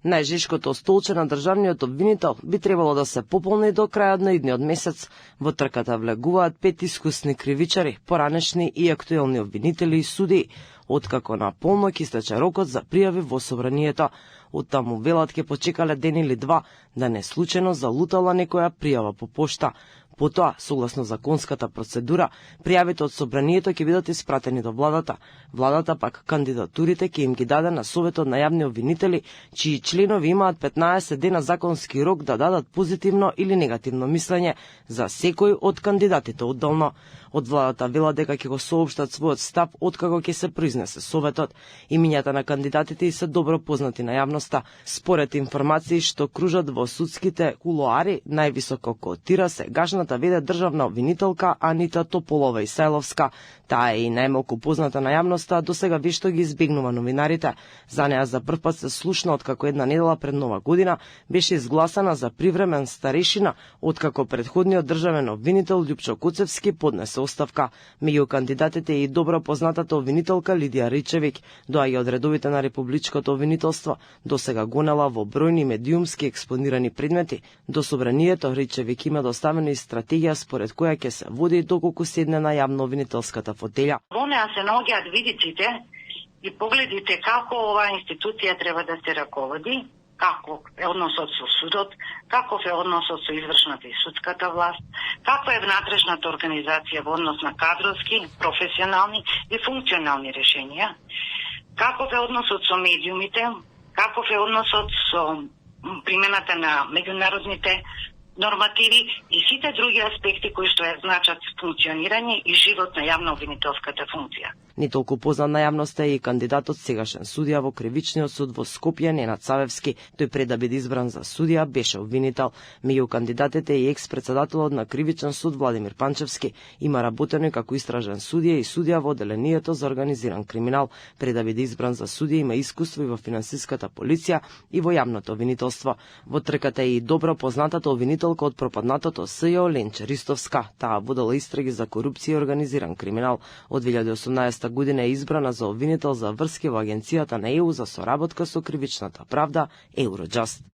Најжешкото столче на државниот обвинител би требало да се пополни до крајот на идниот месец. Во трката влегуваат 5 искусни кривичари, поранешни и актуелни обвинители и судии, откако на полноќ истече рокот за пријави во собранието. Оттаму велат ќе почекале ден или два, да не случајно залутала некоја пријава по пошта. Потоа, согласно законската процедура, пријавите од собранието ќе бидат испратени до владата. Владата пак кандидатурите ќе им ги даде на Советот на јавни обвинители, чии членови имаат 15 дена законски рок да дадат позитивно или негативно мислење за секој од кандидатите одделно. Од владата велат дека ќе го соопштат својот став откако ќе се произнесе Советот. Имињата на кандидатите и се добро познати на јавноста. Според информации што кружат во судските кулоари, највисоко котира сегашната веде државна обвинителка Анита Тополова Исајловска. Таа е и најмалку позната на јавноста, досега вешто ги избегнува новинарите. За неа за прв пат се слушна откако една недела пред Нова година беше изгласана за привремен старешина, откако претходниот државен обвинител Љупчо Коцевски поднесе оставка. Меѓу кандидатите е и добро познатата обвинителка Лидија Ричевик, доаѓа од редовите на републичкото обвинителство. Досега гонела во бројни медиумски експонирани предмети. До собранието Ричевик има доставена и стратегија според која ќе се води доколку седне на јавно-обвинителската фотелја. Во неа се наоѓаат видиците и погледите како оваа институција треба да се раководи, каков е односот со судот, каков е односот со извршната и судската власт, каква е внатрешната организација во однос на кадровски, професионални и функционални решенија, каков е односот со медиумите, каков е односот со примената на меѓународните нормативи и сите други аспекти кои што ја значат функционирање и живот на јавно-обвинителската функција. Не толку познат на јавноста е и кандидатот сегашен судија во Кривичниот суд во Скопје Ненад Савевски. Тој пред да биде избран за судија беше обвинител. Меѓу кандидатите е и екс-председателот на Кривичен суд Владимир Панчевски. Има работено и како истражен судија и судија во одделението за организиран криминал. Пред да биде избран за судија има искуство и во финансиската полиција и во јавното обвинителство. Во трката е и добро познатата обвинителка од пропаднатото СЈО Ленче Ристовска. Таа водела истраги за корупција и организиран криминал. Од 2018 година е избрана за обвинител за врски во агенцијата на ЕУ за соработка со кривичната правда Евроджаст.